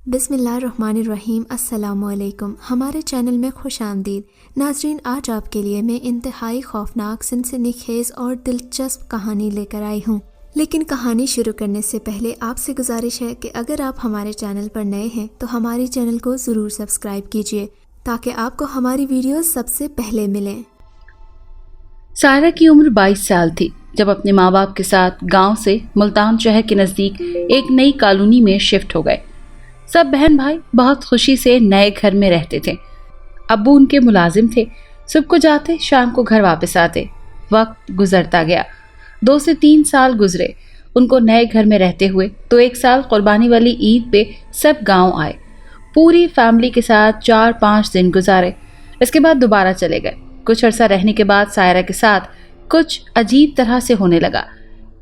बिस्मिल्लाहिर्रहमानिर्रहीम। अस्सलाम वालेकुम। हमारे चैनल में खुश आमदीद। नाजरीन, आज आपके लिए मैं इंतहाई खौफनाक, सनसनीखेज और दिलचस्प कहानी लेकर आई हूँ। लेकिन कहानी शुरू करने से पहले आपसे गुजारिश है कि अगर आप हमारे चैनल पर नए हैं तो हमारे चैनल को ज़रूर सब्सक्राइब कीजिए ताकि आपको हमारी वीडियोस सबसे पहले मिलें। सायरा की उम्र 22 साल थी जब अपने माँ बाप के साथ गांव से मुल्तान शहर के नज़दीक एक नई कॉलोनी में शिफ्ट हो गए। सब बहन भाई बहुत खुशी से नए घर में रहते थे। अब्बू उनके मुलाजिम थे, सुबह को जाते शाम को घर वापस आते। वक्त गुजरता गया, 2 से 3 साल गुजरे उनको नए घर में रहते हुए। तो एक साल कुर्बानी वाली ईद पे सब गांव आए, पूरी फैमिली के साथ 4-5 दिन गुजारे। इसके बाद दोबारा चले गए। कुछ अरसा रहने के बाद सायरा के साथ कुछ अजीब तरह से होने लगा।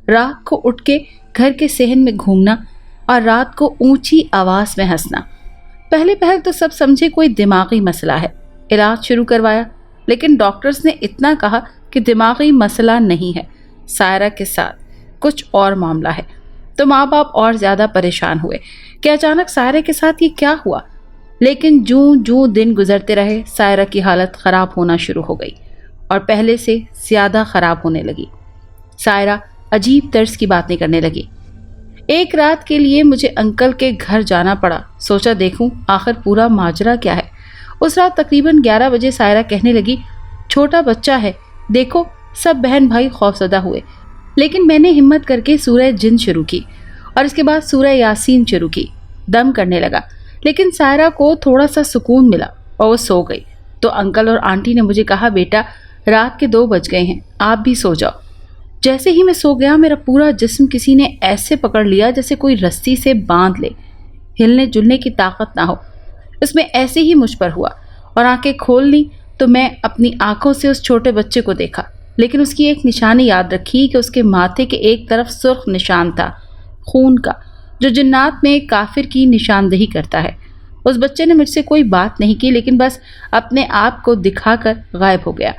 रात को उठ के घर के सहन में घूमना और रात को ऊंची आवाज में हंसना। पहले तो सब समझे कोई दिमागी मसला है। इलाज शुरू करवाया, लेकिन डॉक्टर्स ने इतना कहा कि दिमागी मसला नहीं है, सायरा के साथ कुछ और मामला है। तो माँ बाप और ज्यादा परेशान हुए कि अचानक सायरा के साथ ये क्या हुआ। लेकिन जूं दिन गुजरते रहे, सायरा की हालत खराब होना शुरू हो गई और पहले से ज्यादा खराब होने लगी। सायरा अजीब तर्ज की बातें करने लगी। एक रात के लिए मुझे अंकल के घर जाना पड़ा। सोचा देखूं आखिर पूरा माजरा क्या है। उस रात तकरीबन 11 बजे सायरा कहने लगी, छोटा बच्चा है, देखो। सब बहन भाई खौफजदा हुए, लेकिन मैंने हिम्मत करके सूरह जिन शुरू की और इसके बाद सूरह यासीन शुरू की। दम करने लगा, लेकिन सायरा को थोड़ा सा सुकून मिला और वो सो गई। तो अंकल और आंटी ने मुझे कहा, बेटा रात के 2 बज गए हैं, आप भी सो जाओ। जैसे ही मैं सो गया, मेरा पूरा जिस्म किसी ने ऐसे पकड़ लिया जैसे कोई रस्सी से बांध ले, हिलने जुलने की ताकत ना हो। उसमें ऐसे ही मुझ पर हुआ और आंखें खोल ली तो मैं अपनी आंखों से उस छोटे बच्चे को देखा। लेकिन उसकी एक निशानी याद रखी कि उसके माथे के एक तरफ सुर्ख निशान था, खून का, जो जिन्नात में काफिर की निशानदेही करता है। उस बच्चे ने मुझसे कोई बात नहीं की, लेकिन बस अपने आप को दिखाकर गायब हो गया।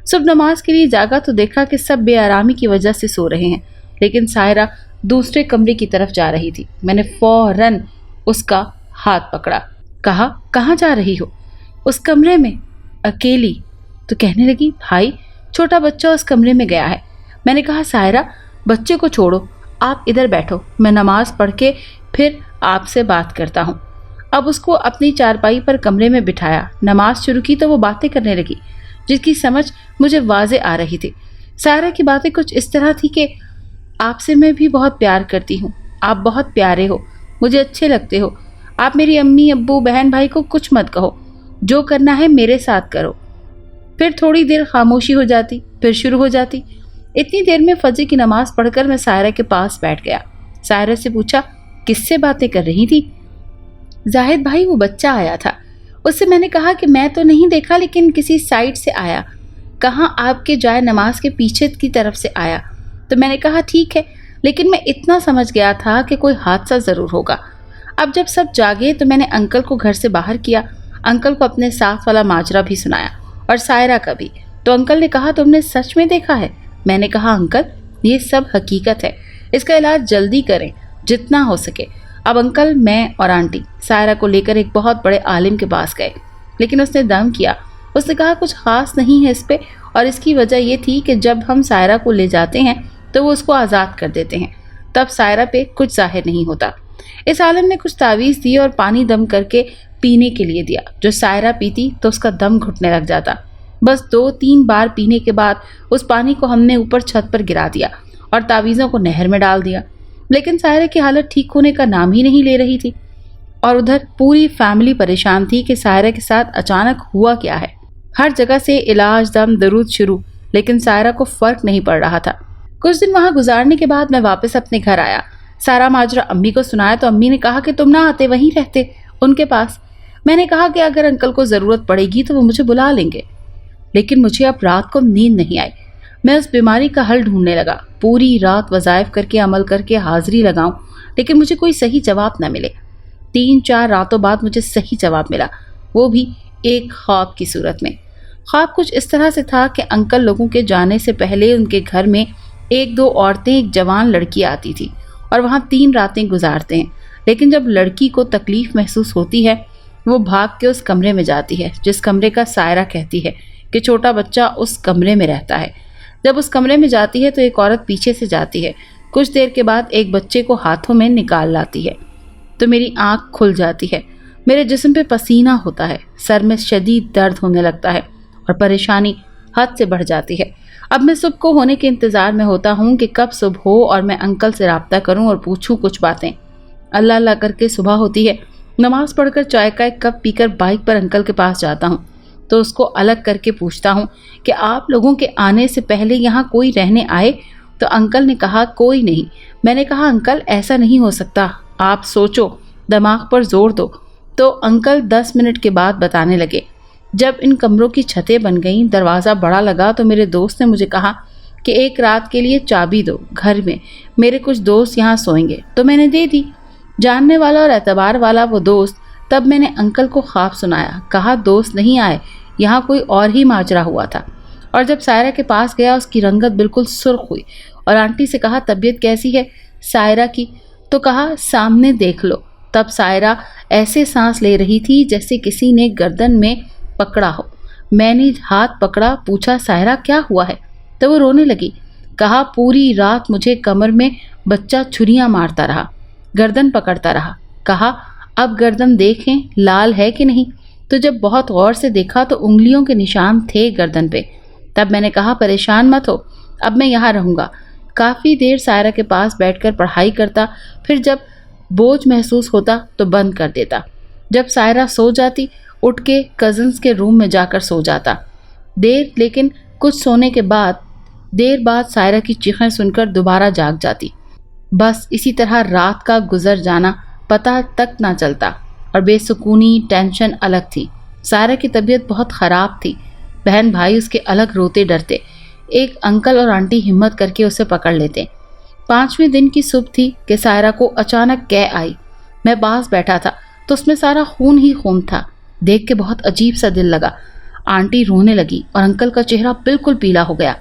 सुबह नमाज के लिए जागा तो देखा कि सब बेआरामी की वजह से सो रहे हैं, लेकिन सायरा दूसरे कमरे की तरफ जा रही थी। मैंने फौरन उसका हाथ पकड़ा, कहा, कहाँ जा रही हो? उस कमरे में, अकेली। तो कहने लगी, भाई छोटा बच्चा उस कमरे में गया है। मैंने कहा, सायरा बच्चे को छोड़ो, आप इधर बैठो, मैं नमाज पढ़ के फिर आपसे बात करता हूँ। अब उसको अपनी चारपाई पर कमरे में बिठाया, नमाज शुरू की तो वो बातें करने लगी जिसकी समझ मुझे वाज़े आ रही थी। सायरा की बातें कुछ इस तरह थी कि आपसे मैं भी बहुत प्यार करती हूँ, आप बहुत प्यारे हो, मुझे अच्छे लगते हो, आप मेरी अम्मी अब्बू बहन भाई को कुछ मत कहो, जो करना है मेरे साथ करो। फिर थोड़ी देर खामोशी हो जाती, फिर शुरू हो जाती। इतनी देर में फजर की नमाज पढ़कर मैं सायरा के पास बैठ गया। सायरा से पूछा, किससे बातें कर रही थी? जाहिद भाई, वो बच्चा आया था, उससे मैंने कहा कि मैं तो नहीं देखा, लेकिन किसी साइड से आया, कहाँ आपके जाए नमाज के पीछे की तरफ से आया। तो मैंने कहा ठीक है, लेकिन मैं इतना समझ गया था कि कोई हादसा ज़रूर होगा। अब जब सब जागे तो मैंने अंकल को घर से बाहर किया, अंकल को अपने साथ वाला माजरा भी सुनाया और सायरा का भी। तो अंकल ने कहा, तुमने सच में देखा है? मैंने कहा, अंकल ये सब हकीकत है, इसका इलाज जल्दी करें जितना हो सके। अब अंकल, मैं और आंटी सायरा को लेकर एक बहुत बड़े आलिम के पास गए, लेकिन उसने दम किया। उसने कहा कुछ ख़ास नहीं है इस पे, और इसकी वजह ये थी कि जब हम सायरा को ले जाते हैं तो वो उसको आज़ाद कर देते हैं, तब सायरा पे कुछ ज़ाहिर नहीं होता। इस आलिम ने कुछ तावीज़ दिए और पानी दम करके पीने के लिए दिया। जो सायरा पीती तो उसका दम घुटने लग जाता। बस 2-3 बार पीने के बाद उस पानी को हमने ऊपर छत पर गिरा दिया और तावीज़ों को नहर में डाल दिया, लेकिन सायरा की हालत ठीक होने का नाम ही नहीं ले रही थी। और उधर पूरी फैमिली परेशान थी कि सायरा के साथ अचानक हुआ क्या है। हर जगह से इलाज, दम, दरूद शुरू, लेकिन सायरा को फर्क नहीं पड़ रहा था। कुछ दिन वहां गुजारने के बाद मैं वापस अपने घर आया। सारा माजरा अम्मी को सुनाया तो अम्मी ने कहा कि तुम ना आते, वहीं रहते उनके पास। मैंने कहा कि अगर अंकल को ज़रूरत पड़ेगी तो वो मुझे बुला लेंगे, लेकिन मुझे अब रात को नींद नहीं आई। मैं उस बीमारी का हल ढूंढने लगा, पूरी रात वज़ाइफ करके अमल करके हाजिरी लगाऊं, लेकिन मुझे कोई सही जवाब न मिले। 3-4 रातों बाद मुझे सही जवाब मिला, वो भी एक ख्वाब की सूरत में। ख्वाब कुछ इस तरह से था कि अंकल लोगों के जाने से पहले उनके घर में 1-2 औरतें, एक जवान लड़की आती थी और वहाँ 3 रातें गुजारते हैं। लेकिन जब लड़की को तकलीफ महसूस होती है वो भाग के उस कमरे में जाती है जिस कमरे का सायरा कहती है कि छोटा बच्चा उस कमरे में रहता है। जब उस कमरे में जाती है तो एक औरत पीछे से जाती है। कुछ देर के बाद एक बच्चे को हाथों में निकाल लाती है तो मेरी आंख खुल जाती है। मेरे जिस्म पे पसीना होता है, सर में शदीद दर्द होने लगता है और परेशानी हद से बढ़ जाती है। अब मैं सुबह को होने के इंतज़ार में होता हूँ कि कब सुबह हो और मैं अंकल से रब्ता करूँ और पूछूँ कुछ बातें। अल्लाह अल्लाह करके सुबह होती है। नमाज पढ़कर चाय का एक कप पीकर बाइक पर अंकल के पास जाता हूँ तो उसको अलग करके पूछता हूँ कि आप लोगों के आने से पहले यहाँ कोई रहने आए? तो अंकल ने कहा कोई नहीं। मैंने कहा अंकल ऐसा नहीं हो सकता, आप सोचो, दिमाग पर जोर दो। तो अंकल 10 मिनट के बाद बताने लगे, जब इन कमरों की छतें बन गईं, दरवाज़ा बड़ा लगा तो मेरे दोस्त ने मुझे कहा कि एक रात के लिए चाबी दो घर में, मेरे कुछ दोस्त यहाँ सोएंगे। तो मैंने दे दी। जानने वाला और एतबार वाला वो दोस्त। तब मैंने अंकल को ख्वाब सुनाया, कहा दोस्त नहीं आए, यहाँ कोई और ही माजरा हुआ था। और जब सायरा के पास गया उसकी रंगत बिल्कुल सुर्ख हुई और आंटी से कहा तबीयत कैसी है सायरा की? तो कहा सामने देख लो। तब सायरा ऐसे सांस ले रही थी जैसे किसी ने गर्दन में पकड़ा हो। मैंने हाथ पकड़ा, पूछा सायरा क्या हुआ है? तो वो रोने लगी। कहा पूरी रात मुझे कमर में बच्चा छुरियां मारता रहा, गर्दन पकड़ता रहा। कहा अब गर्दन देखें लाल है कि नहीं? तो जब बहुत गौर से देखा तो उंगलियों के निशान थे गर्दन पे। तब मैंने कहा परेशान मत हो, अब मैं यहाँ रहूँगा। काफ़ी देर सायरा के पास बैठकर पढ़ाई करता, फिर जब बोझ महसूस होता तो बंद कर देता। जब सायरा सो जाती उठ के कज़न्स के रूम में जाकर सो जाता। लेकिन कुछ सोने के बाद देर बाद सायरा की चीखें सुनकर दोबारा जाग जाती। बस इसी तरह रात का गुजर जाना पता तक ना चलता और बेसुकूनी टेंशन अलग थी। सायरा की तबीयत बहुत ख़राब थी। बहन भाई उसके अलग रोते डरते। एक अंकल और आंटी हिम्मत करके उसे पकड़ लेते। 5वें दिन की सुबह थी कि सायरा को अचानक कै आई। मैं पास बैठा था तो उसमें सारा खून ही खून था। देख के बहुत अजीब सा दिल लगा। आंटी रोने लगी और अंकल का चेहरा बिल्कुल पीला हो गया।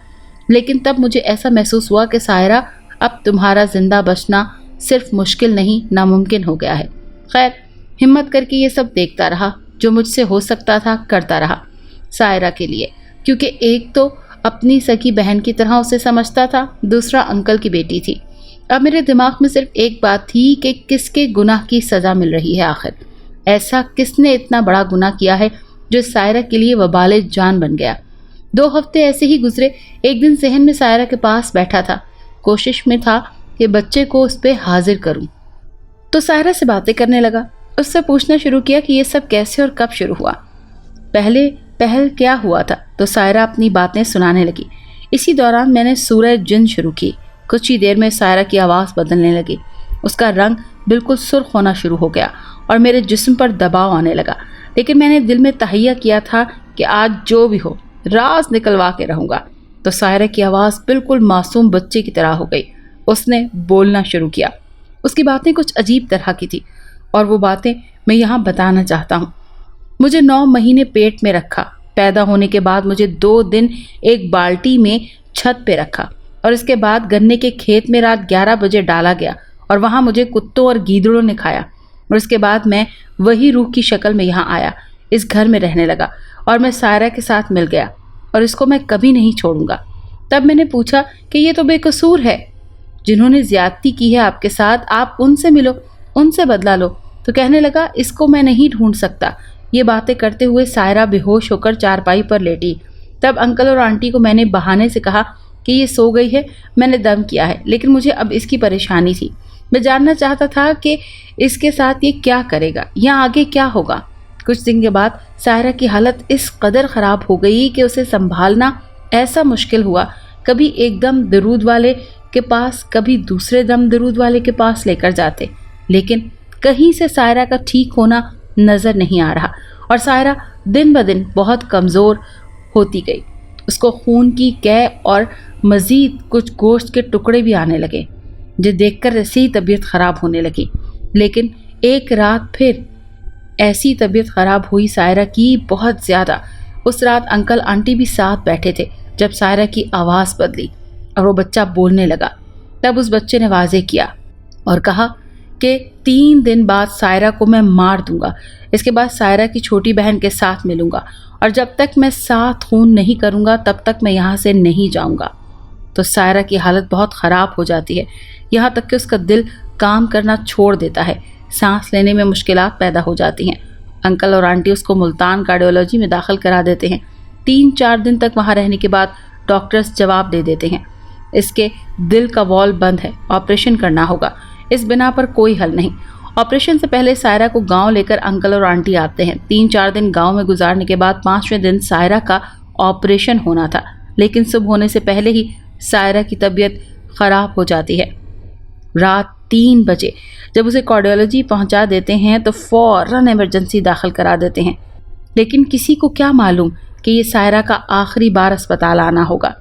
लेकिन तब मुझे ऐसा महसूस हुआ कि सायरा अब तुम्हारा जिंदा बचना सिर्फ मुश्किल नहीं नामुमकिन हो गया है। खैर हिम्मत करके ये सब देखता रहा, जो मुझसे हो सकता था करता रहा सायरा के लिए, क्योंकि एक तो अपनी सगी बहन की तरह उसे समझता था, दूसरा अंकल की बेटी थी। अब मेरे दिमाग में सिर्फ एक बात थी कि किसके गुनाह की सज़ा मिल रही है आखिर। ऐसा किसने इतना बड़ा गुनाह किया है जो सायरा के लिए वबाले जान बन गया। 2 हफ्ते ऐसे ही गुजरे। एक दिन सहन में सायरा के पास बैठा था, कोशिश में था कि बच्चे को उस पर हाजिर करूं। तो सायरा से बातें करने लगा। उससे पूछना शुरू किया कि ये सब कैसे और कब शुरू हुआ, पहल क्या हुआ था। तो सायरा अपनी बातें सुनाने लगी। इसी दौरान मैंने सूरह जिन शुरू की। कुछ ही देर में सायरा की आवाज़ बदलने लगी। उसका रंग बिल्कुल सुर्ख होना शुरू हो गया और मेरे जिस्म पर दबाव आने लगा। लेकिन मैंने दिल में तहैया किया था कि आज जो भी हो राज निकलवा के रहूँगा। तो सायरा की आवाज़ बिल्कुल मासूम बच्चे की तरह हो गई। उसने बोलना शुरू किया। उसकी बातें कुछ अजीब तरह की थी और वो बातें मैं यहाँ बताना चाहता हूँ। मुझे 9 महीने पेट में रखा। पैदा होने के बाद मुझे 2 दिन एक बाल्टी में छत पे रखा और इसके बाद गन्ने के खेत में रात 11 बजे डाला गया और वहाँ मुझे कुत्तों और गीदड़ों ने खाया। और इसके बाद मैं वही रूह की शक्ल में यहाँ आया, इस घर में रहने लगा और मैं सायरा के साथ मिल गया और इसको मैं कभी नहीं छोड़ूंगा। तब मैंने पूछा कि ये तो बेकसूर है, जिन्होंने ज्यादती की है आपके साथ, आप उनसे मिलो, उनसे बदला लो। तो कहने लगा इसको मैं नहीं ढूंढ सकता। ये बातें करते हुए सायरा बेहोश होकर चारपाई पर लेटी। तब अंकल और आंटी को मैंने बहाने से कहा कि ये सो गई है, मैंने दम किया है। लेकिन मुझे अब इसकी परेशानी थी। मैं जानना चाहता था कि इसके साथ ये क्या करेगा या आगे क्या होगा। कुछ दिन के बाद सायरा की हालत इस कदर ख़राब हो गई कि उसे संभालना ऐसा मुश्किल हुआ। कभी एक दम दरूद वाले के पास, कभी दूसरे दम दरूद वाले के पास लेकर जाते, लेकिन कहीं से सायरा का ठीक होना नज़र नहीं आ रहा और सायरा दिन ब दिन बहुत कमज़ोर होती गई। उसको खून की कै और मज़ीद कुछ गोश्त के टुकड़े भी आने लगे, जो देखकर ऐसी ही तबीयत ख़राब होने लगी। लेकिन एक रात फिर ऐसी तबीयत ख़राब हुई सायरा की बहुत ज़्यादा। उस रात अंकल आंटी भी साथ बैठे थे जब सायरा की आवाज़ बदली और वो बच्चा बोलने लगा। तब उस बच्चे ने वाज़े किया और कहा कि 3 दिन बाद सायरा को मैं मार दूंगा। इसके बाद सायरा की छोटी बहन के साथ मिलूंगा और जब तक मैं 7 खून नहीं करूंगा तब तक मैं यहाँ से नहीं जाऊंगा। तो सायरा की हालत बहुत ख़राब हो जाती है, यहाँ तक कि उसका दिल काम करना छोड़ देता है, सांस लेने में मुश्किलात पैदा हो जाती हैं। अंकल और आंटी उसको मुल्तान कार्डियोलॉजी में दाखिल करा देते हैं। 3-4 दिन तक वहाँ रहने के बाद डॉक्टर्स जवाब दे देते हैं, इसके दिल का वॉल्व बंद है, ऑपरेशन करना होगा। इस बिना पर कोई हल नहीं। ऑपरेशन से पहले सायरा को गांव लेकर अंकल और आंटी आते हैं। 3-4 दिन गांव में गुजारने के बाद 5वें दिन सायरा का ऑपरेशन होना था, लेकिन सुबह होने से पहले ही सायरा की तबीयत ख़राब हो जाती है। रात 3 बजे जब उसे कार्डियोलॉजी पहुंचा देते हैं तो फ़ौरन इमरजेंसी दाखिल करा देते हैं, लेकिन किसी को क्या मालूम कि ये सायरा का आखिरी बार अस्पताल आना होगा।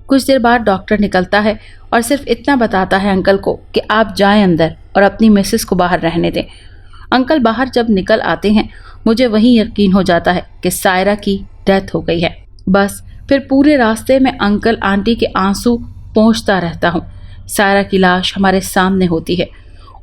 कुछ देर बाद डॉक्टर निकलता है और सिर्फ इतना बताता है अंकल को कि आप जाएं अंदर और अपनी मिसेस को बाहर रहने दें। अंकल बाहर जब निकल आते हैं मुझे वहीं यकीन हो जाता है कि सायरा की डेथ हो गई है। बस फिर पूरे रास्ते में अंकल आंटी के आंसू पोंछता रहता हूँ। सायरा की लाश हमारे सामने होती है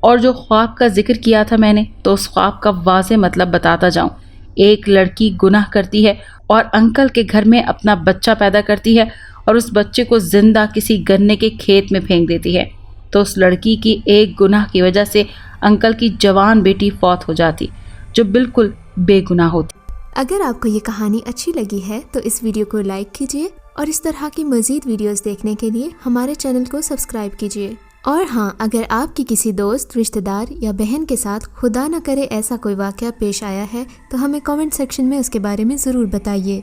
और जो ख्वाब का जिक्र किया था मैंने, तो उस ख्वाब का वाज़ेह मतलब बताता जाऊँ। एक लड़की गुनाह करती है और अंकल के घर में अपना बच्चा पैदा करती है और उस बच्चे को जिंदा किसी गन्ने के खेत में फेंक देती है। तो उस लड़की की एक गुनाह की वजह से अंकल की जवान बेटी फौत हो जाती, जो बिल्कुल बेगुनाह होती। अगर आपको ये कहानी अच्छी लगी है तो इस वीडियो को लाइक कीजिए और इस तरह की मज़ीद वीडियोस देखने के लिए हमारे चैनल को सब्सक्राइब कीजिए। और हाँ, अगर आपकी किसी दोस्त, रिश्तेदार या बहन के साथ खुदा न करे ऐसा कोई वाक़या पेश आया है तो हमें कमेंट सेक्शन में उसके बारे में ज़रूर बताइए।